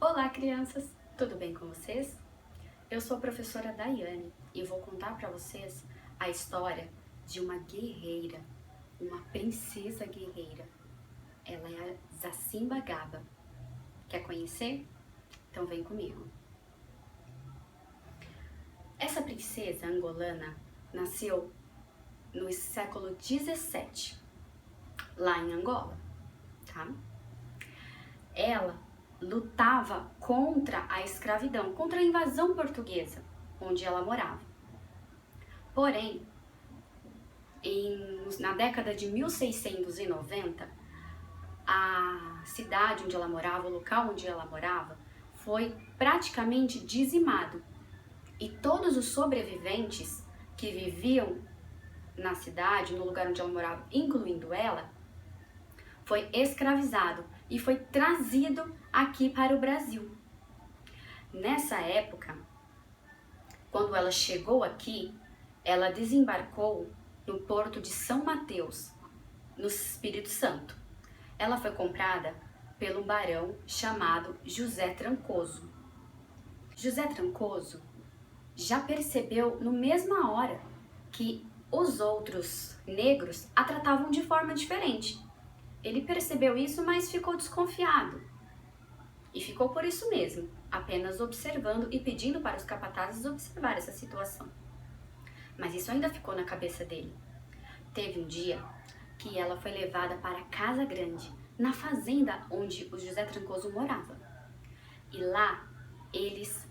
Olá, crianças! Tudo bem com vocês? Eu sou a professora Daiane e vou contar para vocês a história de uma guerreira, uma princesa guerreira. Ela é a Zacimba Gaba. Quer conhecer? Então vem comigo. Essa princesa angolana nasceu no século 17, lá em Angola, tá? Ela lutava contra a escravidão, contra a invasão portuguesa, onde ela morava. Porém, na década de 1690, a cidade onde ela morava, o local onde ela morava, foi praticamente dizimado. E todos os sobreviventes que viviam na cidade, no lugar onde ela morava, incluindo ela, foi escravizado e foi trazido aqui para o Brasil. Nessa época, quando ela chegou aqui, ela desembarcou no porto de São Mateus, no Espírito Santo. Ela foi comprada pelo barão chamado José Trancoso. José Trancoso já percebeu na mesma hora que os outros negros a tratavam de forma diferente. Ele percebeu isso, mas ficou desconfiado. E ficou por isso mesmo, apenas observando e pedindo para os capatazes observar essa situação. Mas isso ainda ficou na cabeça dele. Teve um dia que ela foi levada para a Casa Grande, na fazenda onde o José Trancoso morava. E lá eles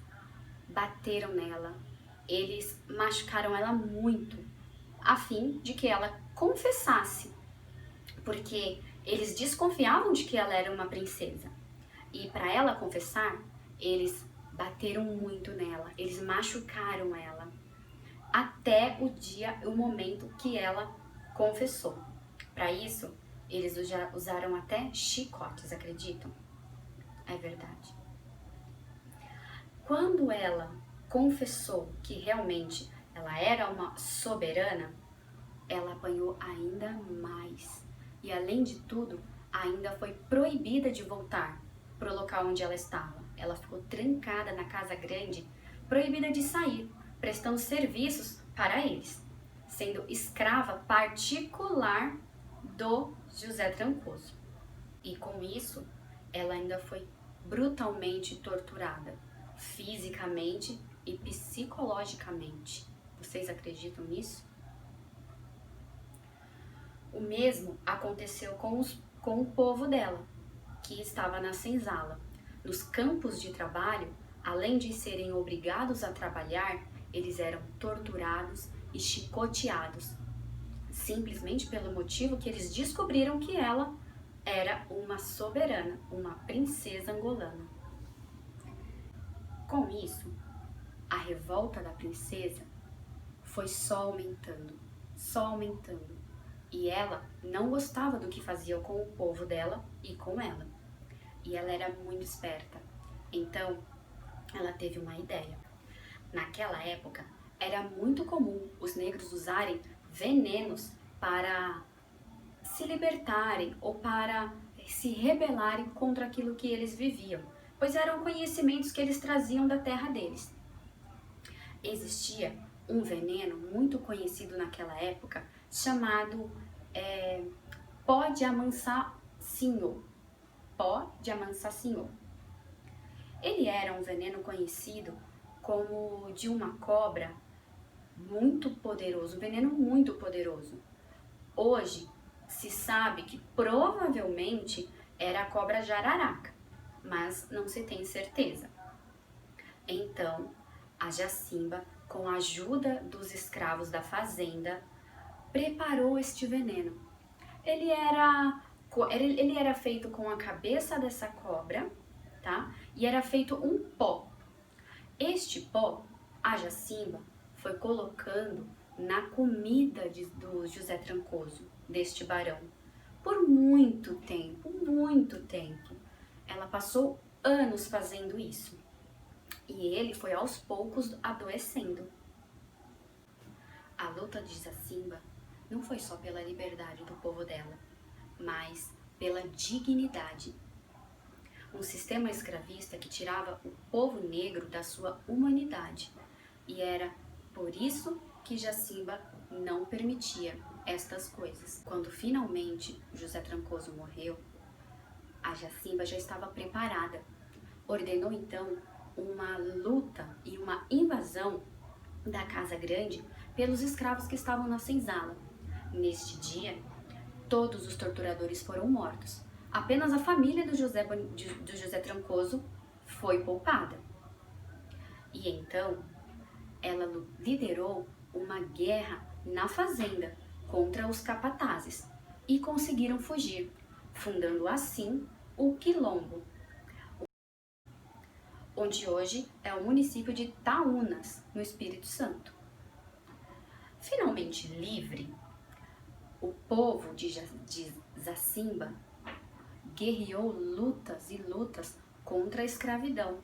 bateram nela, eles machucaram ela muito, a fim de que ela confessasse, porque eles desconfiavam de que ela era uma princesa. E para ela confessar, eles bateram muito nela, eles machucaram ela, até o momento que ela confessou. Para isso, eles usaram até chicotes, acreditam? É verdade. Quando ela confessou que realmente ela era uma soberana, ela apanhou ainda mais. E além de tudo, ainda foi proibida de voltar para o local onde ela estava. Ela ficou trancada na Casa Grande, proibida de sair, prestando serviços para eles, sendo escrava particular do José Trancoso. E com isso, ela ainda foi brutalmente torturada, fisicamente e psicologicamente. Vocês acreditam nisso? O mesmo aconteceu com o povo dela, que estava na senzala. Nos campos de trabalho, além de serem obrigados a trabalhar, eles eram torturados e chicoteados, simplesmente pelo motivo que eles descobriram que ela era uma soberana, uma princesa angolana. Com isso, a revolta da princesa foi só aumentando, só aumentando. E ela não gostava do que faziam com o povo dela e com ela. E ela era muito esperta. Então, ela teve uma ideia. Naquela época, era muito comum os negros usarem venenos para se libertarem ou para se rebelarem contra aquilo que eles viviam, pois eram conhecimentos que eles traziam da terra deles. Existia um veneno muito conhecido naquela época chamado pó de amansacinho. Pó de amansacinho. Ele era um veneno conhecido como de uma cobra muito poderoso, um veneno muito poderoso. Hoje se sabe que provavelmente era a cobra jararaca, mas não se tem certeza. Então, a Jacimba, com a ajuda dos escravos da fazenda, preparou este veneno. Ele era feito com a cabeça dessa cobra, tá? E era feito um pó. Este pó, a Jacimba foi colocando na comida do José Trancoso, deste barão, por muito tempo, muito tempo. Ela passou anos fazendo isso. E ele foi aos poucos adoecendo. A luta de Zacimba não foi só pela liberdade do povo dela, mas pela dignidade. um sistema escravista que tirava o povo negro da sua humanidade. E era por isso que Jacimba não permitia estas coisas. Quando finalmente José Trancoso morreu, a Jacimba já estava preparada. Ordenou então uma luta e uma invasão da Casa Grande pelos escravos que estavam na senzala. Neste dia, todos os torturadores foram mortos. Apenas a família do José Trancoso foi poupada. E então, ela liderou uma guerra na fazenda contra os capatazes e conseguiram fugir, fundando assim o Quilombo, onde hoje é o município de Itaúnas, no Espírito Santo. Finalmente livre, o povo de Jacimba guerreou lutas e lutas contra a escravidão.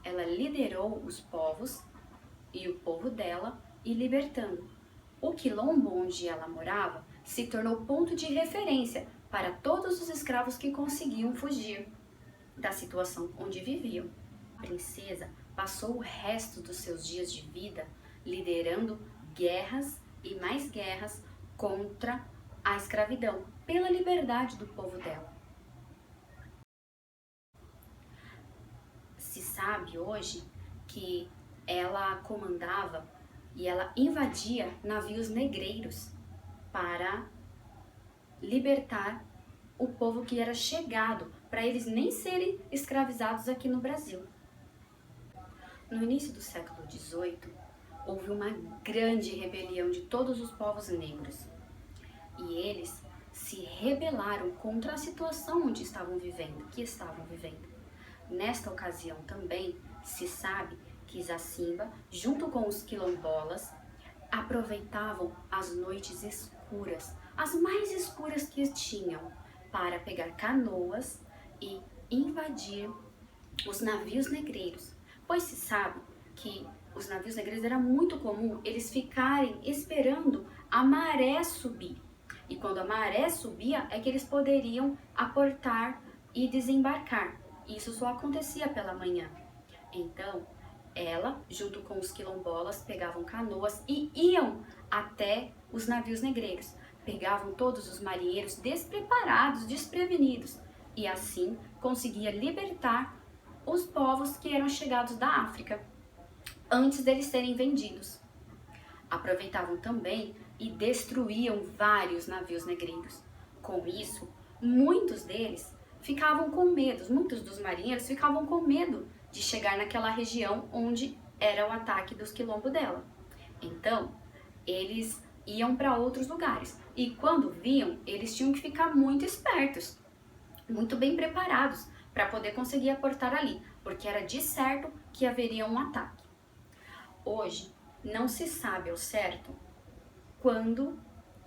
Ela liderou os povos e o povo dela e libertando. O quilombo onde ela morava se tornou ponto de referência para todos os escravos que conseguiam fugir da situação onde viviam. A princesa passou o resto dos seus dias de vida liderando guerras e mais guerras contra a escravidão, pela liberdade do povo dela. Se sabe hoje que ela comandava e ela invadia navios negreiros para libertar o povo que era chegado, para eles nem serem escravizados aqui no Brasil. No início do século XVIII, houve uma grande rebelião de todos os povos negros e eles se rebelaram contra a situação onde estavam vivendo, Nesta ocasião também se sabe que Jacimba, junto com os quilombolas, aproveitavam as noites escuras, as mais escuras que tinham, para pegar canoas e invadir os navios negreiros, pois se sabe que os navios negreiros era muito comum eles ficarem esperando a maré subir. E quando a maré subia é que eles poderiam aportar e desembarcar. Isso só acontecia pela manhã. Então, ela, junto com os quilombolas, pegavam canoas e iam até os navios negreiros. Pegavam todos os marinheiros despreparados, desprevenidos, e assim conseguia libertar os povos que eram chegados da África, antes deles serem vendidos. Aproveitavam também e destruíam vários navios negreiros. Com isso, muitos deles ficavam com medo, muitos dos marinheiros ficavam com medo de chegar naquela região onde era o ataque dos quilombos dela. Então, eles iam para outros lugares. E quando viam, eles tinham que ficar muito espertos, muito bem preparados para poder conseguir aportar ali, porque era de certo que haveria um ataque. Hoje, não se sabe ao certo quando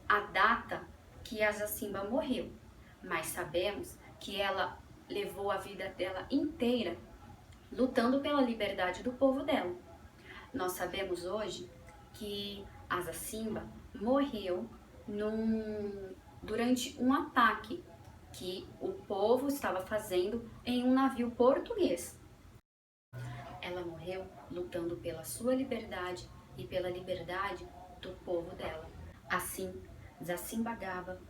a data que a Jacimba morreu, mas sabemos que ela levou a vida dela inteira lutando pela liberdade do povo dela. Nós sabemos hoje que a Jacimba morreu durante um ataque que o povo estava fazendo em um navio português. Ela morreu lutando pela sua liberdade e pela liberdade do povo dela. Assim, Jacimba Gaba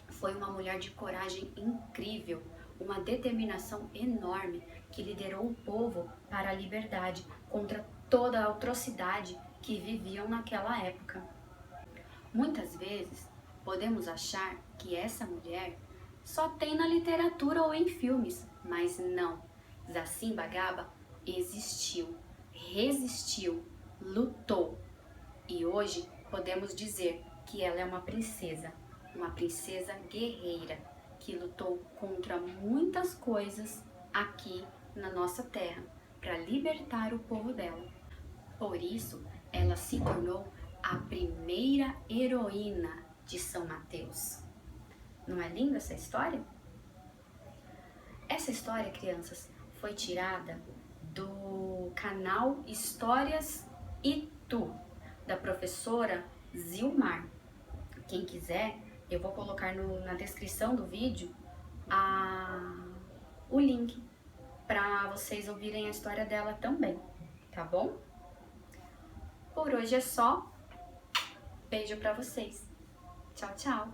foi uma mulher de coragem incrível, uma determinação enorme que liderou o povo para a liberdade contra toda a atrocidade que viviam naquela época. Muitas vezes podemos achar que essa mulher só tem na literatura ou em filmes, mas não. Jacimba Gaba existiu, resistiu, lutou e hoje podemos dizer que ela é uma princesa guerreira que lutou contra muitas coisas aqui na nossa terra para libertar o povo dela. Por isso, ela se tornou a primeira heroína de São Mateus. Não é linda essa história? Essa história, crianças, foi tirada do canal Histórias e Tu, da professora Zilmar. Quem quiser, eu vou colocar na descrição do vídeo o link para vocês ouvirem a história dela também, tá bom? Por hoje é só. Beijo para vocês. Tchau, tchau.